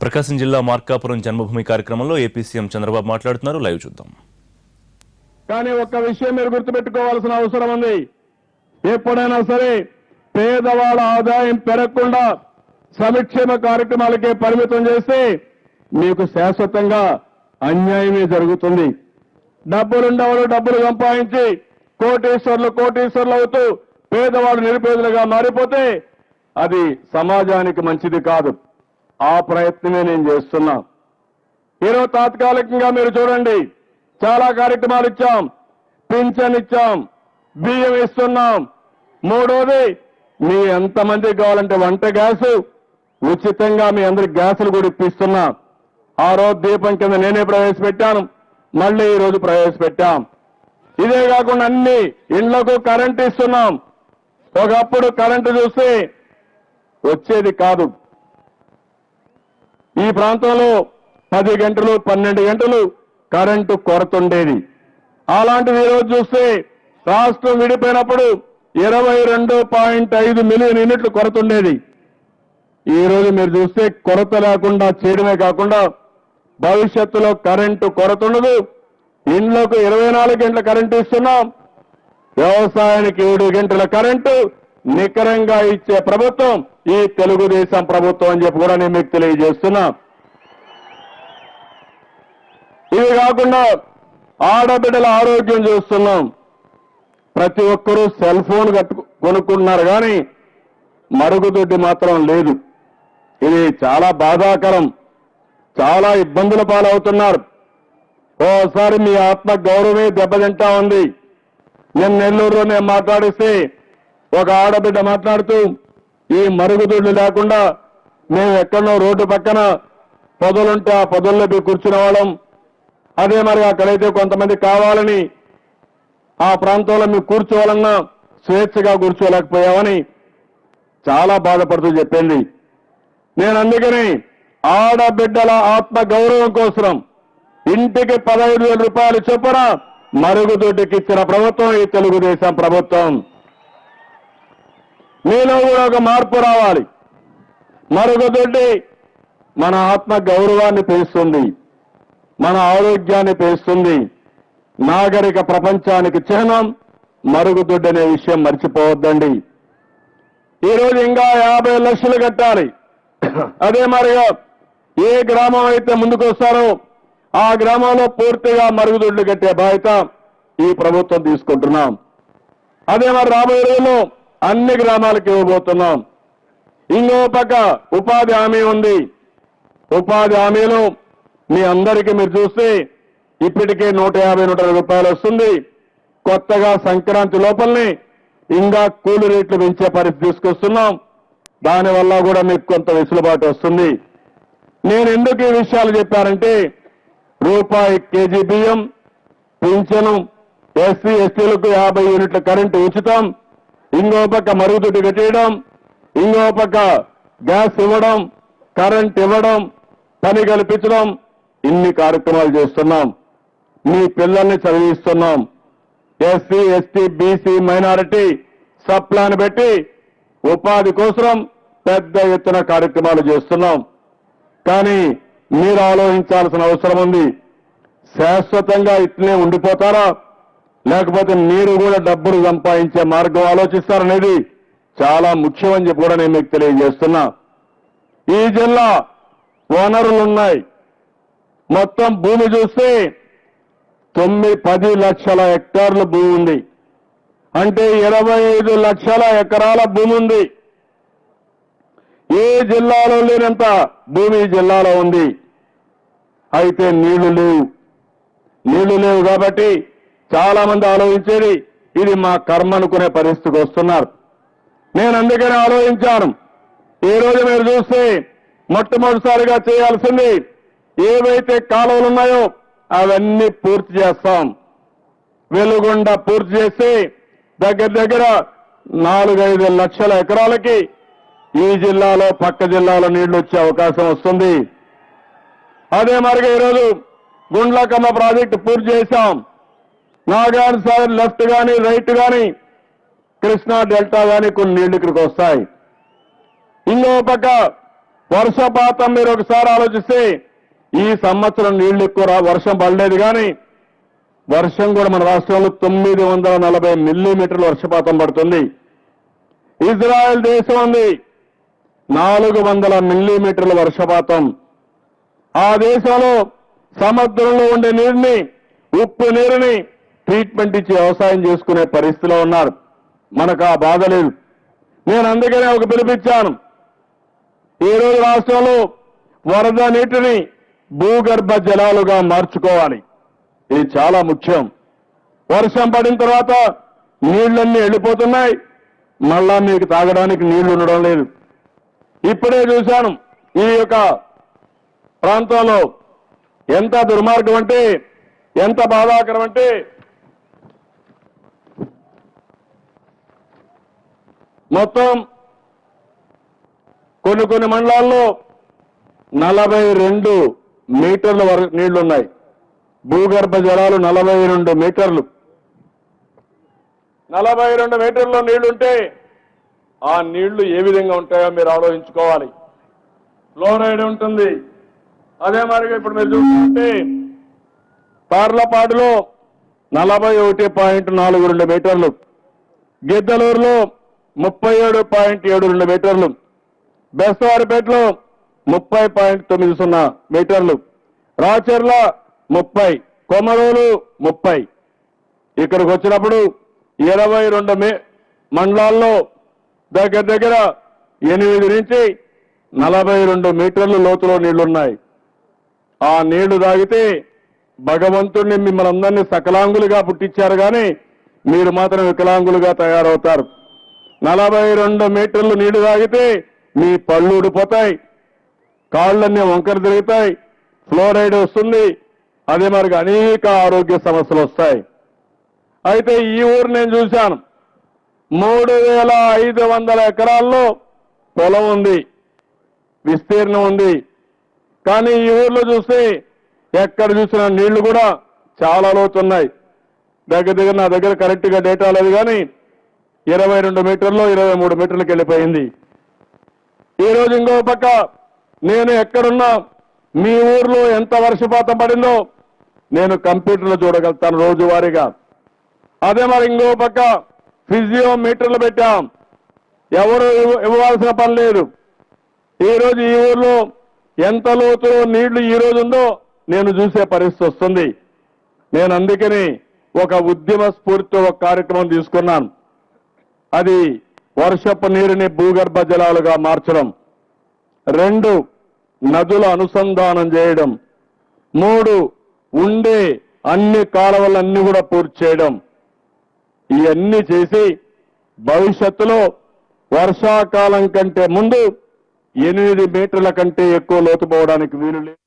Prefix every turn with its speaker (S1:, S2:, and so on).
S1: ప్రకాశం జిల్లా మార్కాపురం జన్మభూమి కార్యక్రమంలో AP CM Chandrababu మాట్లాడుతున్నారు. లైవ్ చూద్దాం.
S2: కానీ ఒక్క విషయం మీరు గుర్తుపెట్టుకోవాల్సిన అవసరం ఉంది. ఎప్పుడైనా సరే పేదవాళ్ళ ఆదాయం పెరగకుండా సంక్షేమ కార్యక్రమాలకే పరిమితం చేస్తే మీకు శాశ్వతంగా అన్యాయమే జరుగుతుంది. డబ్బులుండేవాళ్ళు డబ్బులు సంపాదించి కోటీశ్వర్లు అవుతూ పేదవాళ్ళు నిరుపేదలుగా మారిపోతే అది సమాజానికి మంచిది కాదు. ఆ ప్రయత్నమే నేను చేస్తున్నా. ఈరోజు తాత్కాలికంగా మీరు చూడండి, చాలా కార్యక్రమాలు ఇచ్చాం. పింఛన్ ఇచ్చాం, బియ్యం ఇస్తున్నాం. మూడోది, మీ ఎంతమందికి కావాలంటే వంట గ్యాస్ ఉచితంగా మీ అందరికి గ్యాసులు కూడా ఇప్పిస్తున్నా. ఆ రోజు దీపం కింద నేనే ప్రవేశపెట్టాను, మళ్ళీ ఈ రోజు ప్రవేశపెట్టాం. ఇదే కాకుండా అన్ని ఇళ్లకు కరెంటు ఇస్తున్నాం. ఒకప్పుడు కరెంటు చూస్తే వచ్చేది కాదు. ఈ ప్రాంతంలో 10 గంటలు 12 గంటలు కరెంటు కొరతుండేది. అలాంటిది ఈరోజు చూస్తే రాష్ట్రం విడిపోయినప్పుడు 22.5 మిలియన్ యూనిట్లు కొరతుండేది. ఈ రోజు మీరు చూస్తే కొరత లేకుండా చేయడమే కాకుండా భవిష్యత్తులో కరెంటు కొరతుండదు. ఇండ్లకు 24 గంటల కరెంటు ఇస్తున్నాం. వ్యవసాయానికి 7 గంటల కరెంటు నికరంగా ఇచ్చే ప్రభుత్వం ఈ తెలుగుదేశం ప్రభుత్వం అని చెప్పి కూడా నేను మీకు తెలియజేస్తున్నా. ఇవి కాకుండా ఆడబిడ్డల ఆరోగ్యం చూస్తున్నాం. ప్రతి ఒక్కరూ సెల్ ఫోన్ కొనుక్కున్నారు కానీ మరుగుదొడ్డి మాత్రం లేదు. ఇది చాలా బాధాకరం. చాలా ఇబ్బందుల పాలవుతున్నారు. ఓసారి మీ ఆత్మ గౌరవమే దెబ్బతింటా ఉంది. నేను నెల్లూరులో నేను మాట్లాడిస్తే ఒక ఆడబిడ్డ మాట్లాడుతూ, ఈ మరుగుదొడ్లు లేకుండా మేము ఎక్కడో రోడ్డు పక్కన పొదలుంటే ఆ పొదల్లో పోయి కూర్చునే వాళ్ళం. అదే మరి అక్కడైతే కొంతమంది కావాలని ఆ ప్రాంతంలో మేము కూర్చోవాలన్నా స్వేచ్ఛగా కూర్చోలేకపోయామని చాలా బాధపడుతూ చెప్పింది. నేను అందుకని ఆడబిడ్డల ఆత్మ గౌరవం కోసం ఇంటికి 15,000 రూపాయలు చొప్పున మరుగుదొడ్డికి ఇచ్చిన ప్రభుత్వం ఈ తెలుగుదేశం ప్రభుత్వం. మీలో కూడా ఒక మార్పు రావాలి. మరుగుదొడ్డి మన ఆత్మ గౌరవాన్ని పెంచుతుంది, మన ఆరోగ్యాన్ని పెంచుతుంది. నాగరిక ప్రపంచానికి చిహ్నం మరుగుదొడ్డి అనే విషయం మర్చిపోవద్దండి. ఈరోజు ఇంకా 50 లక్షలు కట్టాలి. అదే మరిగా ఏ గ్రామం అయితే ముందుకు వస్తారో ఆ గ్రామంలో పూర్తిగా మరుగుదొడ్లు కట్టే బాధ్యత ఈ ప్రభుత్వం తీసుకుంటున్నాం. అదే మరి రాబోయే రోజుల్లో అన్ని గ్రామాలకు ఇవ్వబోతున్నాం. ఇంకో పక్క ఉపాధి హామీ ఉంది. ఉపాధి హామీలో మీ అందరికీ మీరు చూస్తే ఇప్పటికే 150-160 రూపాయలు వస్తుంది. కొత్తగా సంక్రాంతి లోపలనే ఇంకా కూలి రేట్లు పెంచే పరిస్థితి తీసుకొస్తున్నాం. దానివల్ల కూడా మీకు కొంత వెసులుబాటు వస్తుంది. నేను ఎందుకు ఈ విషయాలు చెప్పానంటే, రూపాయి కేజీ బియ్యం, పింఛను, ఎస్సీ ఎస్టీలకు 50 యూనిట్ల కరెంటు ఉచితం, ఇంకో పక్క మరుగుదొడ్డి కట్టేయడం, ఇంకో పక్క గ్యాస్ ఇవ్వడం, కరెంట్ ఇవ్వడం, పని కల్పించడం, ఇన్ని కార్యక్రమాలు చేస్తున్నాం. మీ పిల్లల్ని చదివిస్తున్నాం. SC ST BC minority sub plan పెట్టి ఉపాధి కోసం పెద్ద ఎత్తున కార్యక్రమాలు చేస్తున్నాం. కానీ మీరు ఆలోచించాల్సిన అవసరం ఉంది. శాశ్వతంగా ఇట్లే ఉండిపోతారా, లేకపోతే మీరు కూడా డబ్బులు సంపాదించే మార్గం ఆలోచిస్తారనేది చాలా ముఖ్యమని చెప్పి కూడా నేను మీకు తెలియజేస్తున్నా. ఈ జిల్లా వనరులున్నాయి. మొత్తం భూమి చూస్తే 10 లక్షల హెక్టార్ల భూమి ఉంది. అంటే 25 లక్షల ఎకరాల భూమి ఉంది. ఏ జిల్లాలో లేనంత భూమి ఈ జిల్లాలో ఉంది. అయితే నీళ్లు లేవు కాబట్టి చాలా మంది ఆలోచించేది ఇది మా కర్మ అనుకునే పరిస్థితికి వస్తున్నారు. నేను అందుకని ఆలోచించాను. ఈ రోజు మీరు చూస్తే మొట్టమొదటిసారిగా చేయాల్సింది ఏవైతే కాలువలు ఉన్నాయో అవన్నీ పూర్తి చేస్తాం. వెలుగొండ పూర్తి చేసి దగ్గర 4-5 లక్షల ఎకరాలకి ఈ జిల్లాలో పక్క జిల్లాలో నీళ్లు వచ్చే అవకాశం వస్తుంది. అదే మరిగా ఈరోజు గుండ్లకమ్మ ప్రాజెక్టు పూర్తి చేశాం. నాగార్జున సాగర్ లెఫ్ట్ కానీ రైట్ కానీ కృష్ణా డెల్టా కానీ కొన్ని నీళ్లు ఇక్కడికి వస్తాయి. ఇంకో పక్క వర్షపాతం మీరు ఒకసారి ఆలోచిస్తే ఈ సంవత్సరం నీళ్లు ఎక్కువ వర్షం పడలేదు కానీ వర్షం కూడా మన రాష్ట్రంలో 940 మిల్లీమీటర్ల వర్షపాతం పడుతుంది. ఇజ్రాయెల్ దేశం ఉంది 400 మిల్లీమీటర్ల వర్షపాతం. ఆ దేశంలో సముద్రంలో ఉండే నీరుని ఉప్పు నీరుని ట్రీట్మెంట్ ఇచ్చి వ్యవసాయం చేసుకునే పరిస్థితిలో ఉన్నారు. మనకు ఆ బాధ లేదు. నేను అందుకనే ఒక పిలిపించాను. ఈ రోజు రాష్ట్రంలో వరద నీటిని భూగర్భ జలాలుగా మార్చుకోవాలి. ఇది చాలా ముఖ్యం. వర్షం పడిన తర్వాత నీళ్లన్నీ వెళ్ళిపోతున్నాయి, మళ్ళా మీకు తాగడానికి నీళ్లు ఉండడం లేదు. ఇప్పుడే చూశాను ఈ యొక్క ప్రాంతంలో ఎంత దుర్మార్గం అంటే, ఎంత బాధాకరం అంటే, మొత్తం కొన్ని మండలాల్లో 42 మీటర్ల వరకు నీళ్లున్నాయి. భూగర్భ జలాలు 42 మీటర్లు. 42 మీటర్ల నీళ్లుంటే ఆ నీళ్లు ఏ విధంగా ఉంటాయో మీరు ఆలోచించుకోవాలి. ఫ్లోరైడ్ ఉంటుంది. అదే మరి ఇప్పుడు మీరు చూస్తుంటే పార్లపాడులో 41.42 మీటర్లు, గిద్దలూరులో 37.72 మీటర్లు, బెస్తవారిపేటలో 30.90 మీటర్లు, రాచర్ల 30, కొమరోలు 30. ఇక్కడికి వచ్చినప్పుడు 22 మండలాల్లో దగ్గర 8 నుంచి 42 మీటర్లు లోతులో నీళ్లున్నాయి. ఆ నీళ్లు తాగితే భగవంతుడిని మిమ్మల్ని అందరినీ సకలాంగులుగా పుట్టించారు కానీ మీరు మాత్రం వికలాంగులుగా తయారవుతారు. 42 మీటర్లు నీళ్లు తాగితే మీ పళ్ళు ఊడిపోతాయి, కాళ్ళన్నీ వంకర తిరుగుతాయి, ఫ్లోరైడ్ వస్తుంది. అదే మరి అనేక ఆరోగ్య సమస్యలు వస్తాయి. అయితే ఈ ఊరు నేను చూశాను. 3500 ఎకరాల్లో పొలం ఉంది, విస్తీర్ణం ఉంది. కానీ ఈ ఊర్లో చూస్తే ఎక్కడ చూసినా నీళ్లు కూడా చాలా లోతున్నాయి. దగ్గర నా దగ్గర కరెక్ట్ గా డేటా లేదు కానీ 22 మీటర్లు 23 మీటర్లకు వెళ్ళిపోయింది. ఈ రోజు ఇంకో పక్క నేను ఎక్కడున్నా మీ ఊర్లో ఎంత వర్షపాతం పడిందో నేను కంప్యూటర్లో చూడగలుగుతాను రోజువారీగా. అదే మరి ఇంకో పక్క ఫిజియో మీటర్లు పెట్టాం. ఎవరు ఇవ్వాల్సిన పని లేదు. ఈ రోజు ఈ ఊర్లో ఎంత లోతులో నీళ్లు ఈ రోజు ఉందో నేను చూసే పరిస్థితి వస్తుంది. నేను అందుకని ఒక ఉద్యమ స్ఫూర్తితో ఒక కార్యక్రమం తీసుకున్నాను. అది వర్షపు నీరుని భూగర్భ జలాలుగా మార్చడం, 2 నదుల అనుసంధానం చేయడం, 3 ఉండే అన్ని కాలువలన్నీ కూడా పూర్తి చేయడం. ఇవన్నీ చేసి భవిష్యత్తులో వర్షాకాలం కంటే ముందు 8 మీటర్ల కంటే ఎక్కువ లోతు పోవడానికి వీలు లేదు.